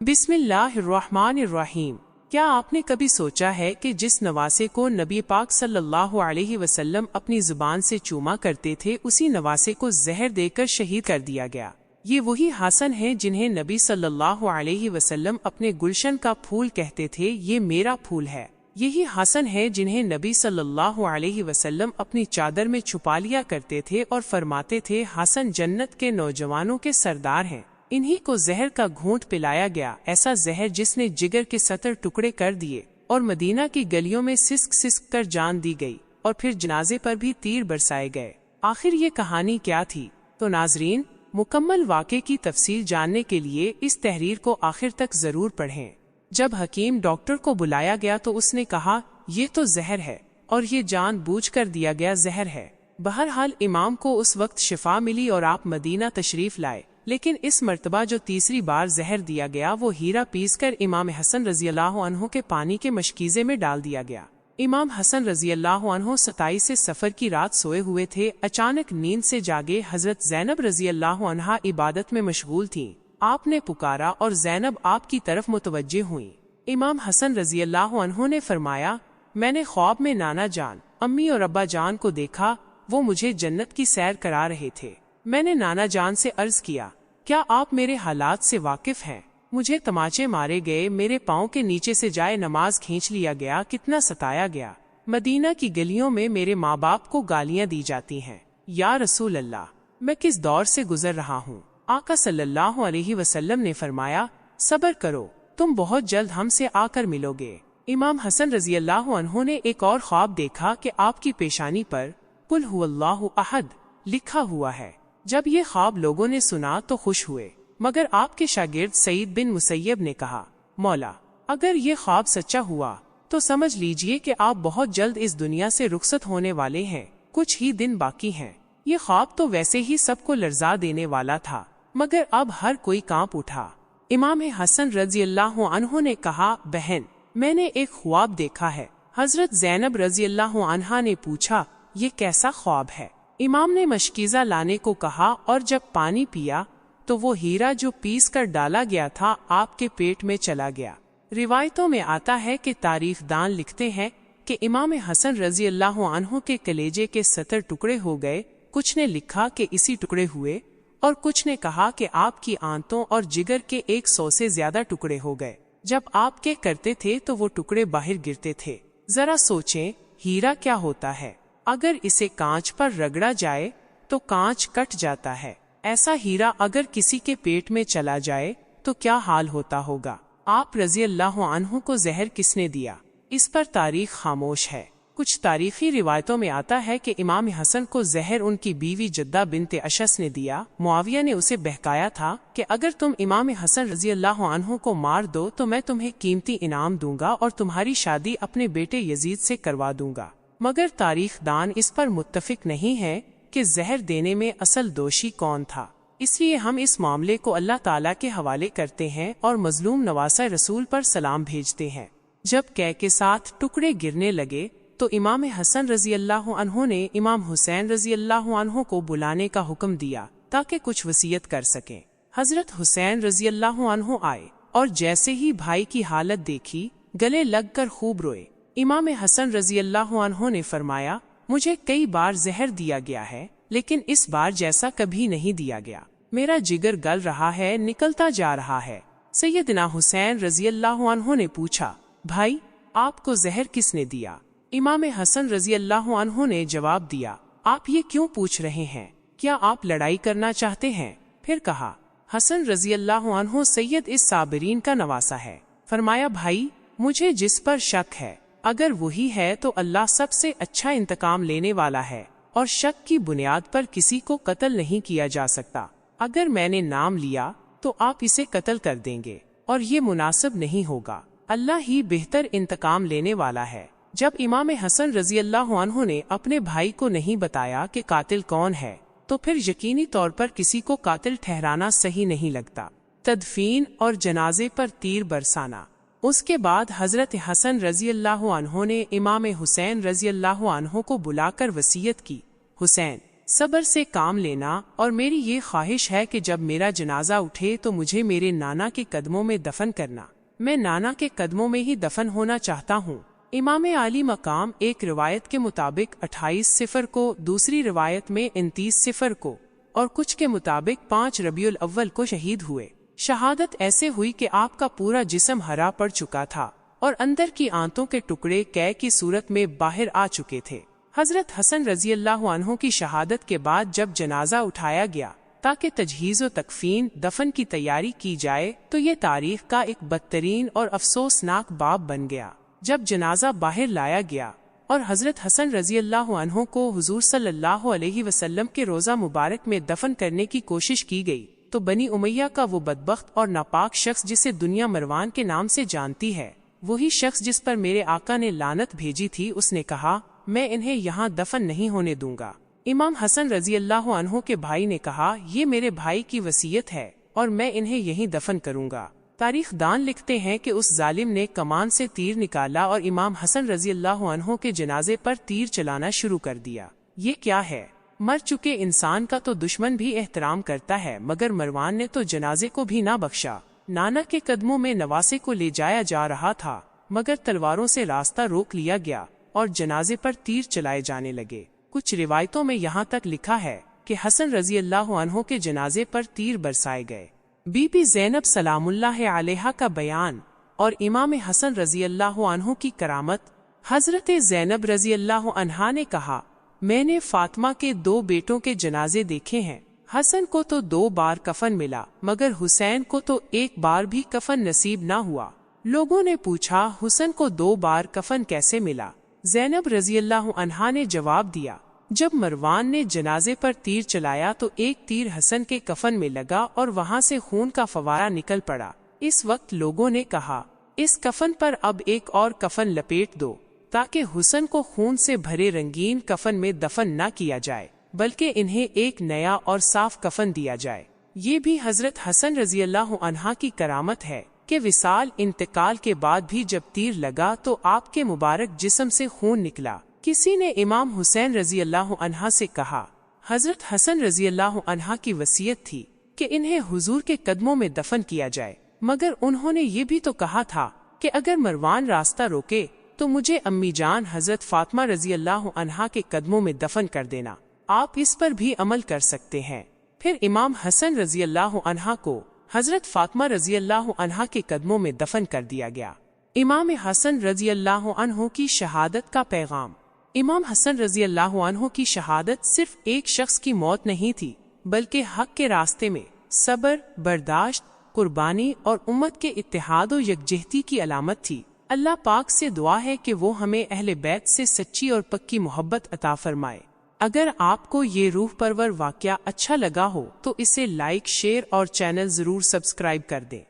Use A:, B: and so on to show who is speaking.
A: بسم اللہ الرحمن الرحیم۔ کیا آپ نے کبھی سوچا ہے کہ جس نواسے کو نبی پاک صلی اللہ علیہ وسلم اپنی زبان سے چوما کرتے تھے، اسی نواسے کو زہر دے کر شہید کر دیا گیا؟ یہ وہی حسن ہیں جنہیں نبی صلی اللہ علیہ وسلم اپنے گلشن کا پھول کہتے تھے، یہ میرا پھول ہے۔ یہی حسن ہے جنہیں نبی صلی اللہ علیہ وسلم اپنی چادر میں چھپا لیا کرتے تھے اور فرماتے تھے، حسن جنت کے نوجوانوں کے سردار ہیں۔ انہی کو زہر کا گھونٹ پلایا گیا، ایسا زہر جس نے جگر کے 70 ٹکڑے کر دیے اور مدینہ کی گلیوں میں سسک سسک کر جان دی گئی، اور پھر جنازے پر بھی تیر برسائے گئے۔ آخر یہ کہانی کیا تھی؟ تو ناظرین، مکمل واقعے کی تفصیل جاننے کے لیے اس تحریر کو آخر تک ضرور پڑھیں۔ جب حکیم ڈاکٹر کو بلایا گیا تو اس نے کہا، یہ تو زہر ہے، اور یہ جان بوجھ کر دیا گیا زہر ہے۔ بہرحال امام کو اس وقت شفا ملی اور آپ مدینہ تشریف لائے، لیکن اس مرتبہ جو تیسری بار زہر دیا گیا وہ ہیرا پیس کر امام حسن رضی اللہ عنہ کے پانی کے مشکیزے میں ڈال دیا گیا۔ امام حسن رضی اللہ عنہ 27 سفر کی رات سوئے ہوئے تھے، اچانک نیند سے جاگے۔ حضرت زینب رضی اللہ عنہا عبادت میں مشغول تھیں۔ آپ نے پکارا اور زینب آپ کی طرف متوجہ ہوئیں۔ امام حسن رضی اللہ عنہ نے فرمایا، میں نے خواب میں نانا جان، امی اور ابا جان کو دیکھا، وہ مجھے جنت کی سیر کرا رہے تھے۔ میں نے نانا جان سے عرض کیا، کیا آپ میرے حالات سے واقف ہیں؟ مجھے تماچے مارے گئے، میرے پاؤں کے نیچے سے جائے نماز کھینچ لیا گیا، کتنا ستایا گیا۔ مدینہ کی گلیوں میں میرے ماں باپ کو گالیاں دی جاتی ہیں۔ یا رسول اللہ، میں کس دور سے گزر رہا ہوں؟ آقا صلی اللہ علیہ وسلم نے فرمایا، صبر کرو، تم بہت جلد ہم سے آ کر ملو گے۔ امام حسن رضی اللہ عنہ نے ایک اور خواب دیکھا کہ آپ کی پیشانی پر قل هو اللہ احد لکھا ہوا ہے۔ جب یہ خواب لوگوں نے سنا تو خوش ہوئے، مگر آپ کے شاگرد سعید بن مسیب نے کہا، مولا، اگر یہ خواب سچا ہوا تو سمجھ لیجئے کہ آپ بہت جلد اس دنیا سے رخصت ہونے والے ہیں، کچھ ہی دن باقی ہیں۔ یہ خواب تو ویسے ہی سب کو لرزا دینے والا تھا، مگر اب ہر کوئی کانپ اٹھا۔ امام حسن رضی اللہ عنہ نے کہا، بہن، میں نے ایک خواب دیکھا ہے۔ حضرت زینب رضی اللہ عنہا نے پوچھا، یہ کیسا خواب ہے؟ امام نے مشکیزہ لانے کو کہا، اور جب پانی پیا تو وہ ہیرا جو پیس کر ڈالا گیا تھا آپ کے پیٹ میں چلا گیا۔ روایتوں میں آتا ہے کہ تاریخ دان لکھتے ہیں کہ امام حسن رضی اللہ عنہ کے کلیجے کے 70 ٹکڑے ہو گئے۔ کچھ نے لکھا کہ اسی ٹکڑے ہوئے، اور کچھ نے کہا کہ آپ کی آنتوں اور جگر کے 100 سے زیادہ ٹکڑے ہو گئے۔ جب آپ کے کرتے تھے تو وہ ٹکڑے باہر گرتے تھے۔ ذرا سوچیں، ہیرا کیا ہوتا ہے؟ اگر اسے کانچ پر رگڑا جائے تو کانچ کٹ جاتا ہے۔ ایسا ہیرا اگر کسی کے پیٹ میں چلا جائے تو کیا حال ہوتا ہوگا؟ آپ رضی اللہ عنہ کو زہر کس نے دیا؟ اس پر تاریخ خاموش ہے۔ کچھ تاریخی روایتوں میں آتا ہے کہ امام حسن کو زہر ان کی بیوی جدہ بنت اشس نے دیا۔ معاویہ نے اسے بہکایا تھا کہ اگر تم امام حسن رضی اللہ عنہ کو مار دو تو میں تمہیں قیمتی انعام دوں گا اور تمہاری شادی اپنے بیٹے یزید سے کروا دوں گا۔ مگر تاریخ دان اس پر متفق نہیں ہے کہ زہر دینے میں اصل دوشی کون تھا۔ اس لیے ہم اس معاملے کو اللہ تعالیٰ کے حوالے کرتے ہیں اور مظلوم نواسہ رسول پر سلام بھیجتے ہیں۔ جب کہہ کے ساتھ ٹکڑے گرنے لگے تو امام حسن رضی اللہ عنہ نے امام حسین رضی اللہ عنہ کو بلانے کا حکم دیا تاکہ کچھ وصیت کر سکیں۔ حضرت حسین رضی اللہ عنہ آئے اور جیسے ہی بھائی کی حالت دیکھی گلے لگ کر خوب روئے۔ امام حسن رضی اللہ عنہ نے فرمایا، مجھے کئی بار زہر دیا گیا ہے لیکن اس بار جیسا کبھی نہیں دیا گیا۔ میرا جگر گل رہا ہے، نکلتا جا رہا ہے۔ سیدنا حسین رضی اللہ عنہ نے پوچھا، بھائی، آپ کو زہر کس نے دیا؟ امام حسن رضی اللہ عنہ نے جواب دیا، آپ یہ کیوں پوچھ رہے ہیں؟ کیا آپ لڑائی کرنا چاہتے ہیں؟ پھر کہا، حسن رضی اللہ عنہ سید اس صابرین کا نواسہ ہے۔ فرمایا، بھائی، مجھے جس پر شک ہے اگر وہی ہے تو اللہ سب سے اچھا انتقام لینے والا ہے، اور شک کی بنیاد پر کسی کو قتل نہیں کیا جا سکتا۔ اگر میں نے نام لیا تو آپ اسے قتل کر دیں گے اور یہ مناسب نہیں ہوگا۔ اللہ ہی بہتر انتقام لینے والا ہے۔ جب امام حسن رضی اللہ عنہ نے اپنے بھائی کو نہیں بتایا کہ قاتل کون ہے تو پھر یقینی طور پر کسی کو قاتل ٹھہرانا صحیح نہیں لگتا۔ تدفین اور جنازے پر تیر برسانا۔ اس کے بعد حضرت حسن رضی اللہ عنہ نے امام حسین رضی اللہ عنہ کو بلا کر وصیت کی، حسین، صبر سے کام لینا، اور میری یہ خواہش ہے کہ جب میرا جنازہ اٹھے تو مجھے میرے نانا کے قدموں میں دفن کرنا۔ میں نانا کے قدموں میں ہی دفن ہونا چاہتا ہوں۔ امام عالی مقام ایک روایت کے مطابق 28 کو، دوسری روایت میں 29 کو، اور کچھ کے مطابق 5 ربیع الاول کو شہید ہوئے۔ شہادت ایسے ہوئی کہ آپ کا پورا جسم ہرا پڑ چکا تھا اور اندر کی آنتوں کے ٹکڑے قے کی صورت میں باہر آ چکے تھے۔ حضرت حسن رضی اللہ عنہ کی شہادت کے بعد جب جنازہ اٹھایا گیا تاکہ تجہیز و تکفین دفن کی تیاری کی جائے تو یہ تاریخ کا ایک بدترین اور افسوسناک باب بن گیا۔ جب جنازہ باہر لایا گیا اور حضرت حسن رضی اللہ عنہ کو حضور صلی اللہ علیہ وسلم کے روضہ مبارک میں دفن کرنے کی کوشش کی گئی تو بنی امیہ کا وہ بدبخت اور ناپاک شخص جسے دنیا مروان کے نام سے جانتی ہے، وہی شخص جس پر میرے آقا نے لعنت بھیجی تھی، اس نے کہا میں انہیں یہاں دفن نہیں ہونے دوں گا۔ امام حسن رضی اللہ عنہ کے بھائی نے کہا یہ میرے بھائی کی وصیت ہے اور میں انہیں یہیں دفن کروں گا۔ تاریخ دان لکھتے ہیں کہ اس ظالم نے کمان سے تیر نکالا اور امام حسن رضی اللہ عنہ کے جنازے پر تیر چلانا شروع کر دیا۔ یہ کیا ہے؟ مر چکے انسان کا تو دشمن بھی احترام کرتا ہے، مگر مروان نے تو جنازے کو بھی نہ بخشا۔ نانا کے قدموں میں نواسے کو لے جایا جا رہا تھا مگر تلواروں سے راستہ روک لیا گیا اور جنازے پر تیر چلائے جانے لگے۔ کچھ روایتوں میں یہاں تک لکھا ہے کہ حسن رضی اللہ عنہ کے جنازے پر تیر برسائے گئے۔ بی بی زینب سلام اللہ علیہا کا بیان اور امام حسن رضی اللہ عنہ کی کرامت۔ حضرت زینب رضی اللہ عنہا نے کہا میں نے فاطمہ کے 2 بیٹوں کے جنازے دیکھے ہیں۔ حسن کو تو 2 بار کفن ملا مگر حسین کو تو 1 بار بھی کفن نصیب نہ ہوا۔ لوگوں نے پوچھا حسن کو 2 بار کفن کیسے ملا؟ زینب رضی اللہ عنہا نے جواب دیا جب مروان نے جنازے پر تیر چلایا تو ایک تیر حسن کے کفن میں لگا اور وہاں سے خون کا فوارہ نکل پڑا۔ اس وقت لوگوں نے کہا اس کفن پر اب ایک اور کفن لپیٹ دو تاکہ حسن کو خون سے بھرے رنگین کفن میں دفن نہ کیا جائے بلکہ انہیں ایک نیا اور صاف کفن دیا جائے۔ یہ بھی حضرت حسن رضی اللہ عنہ کی کرامت ہے کہ وصال انتقال کے بعد بھی جب تیر لگا تو آپ کے مبارک جسم سے خون نکلا۔ کسی نے امام حسین رضی اللہ عنہ سے کہا حضرت حسن رضی اللہ عنہ کی وصیت تھی کہ انہیں حضور کے قدموں میں دفن کیا جائے، مگر انہوں نے یہ بھی تو کہا تھا کہ اگر مروان راستہ روکے تو مجھے امی جان حضرت فاطمہ رضی اللہ عنہا کے قدموں میں دفن کر دینا۔ آپ اس پر بھی عمل کر سکتے ہیں۔ پھر امام حسن رضی اللہ عنہا کو حضرت فاطمہ رضی اللہ عنہا کے قدموں میں دفن کر دیا گیا۔ امام حسن رضی اللہ عنہ کی شہادت کا پیغام۔ امام حسن رضی اللہ عنہ کی شہادت صرف ایک شخص کی موت نہیں تھی بلکہ حق کے راستے میں صبر، برداشت، قربانی اور امت کے اتحاد و یکجہتی کی علامت تھی۔ اللہ پاک سے دعا ہے کہ وہ ہمیں اہل بیت سے سچی اور پکی محبت عطا فرمائے۔ اگر آپ کو یہ روح پرور واقعہ اچھا لگا ہو تو اسے لائک، شیئر اور چینل ضرور سبسکرائب کر دیں۔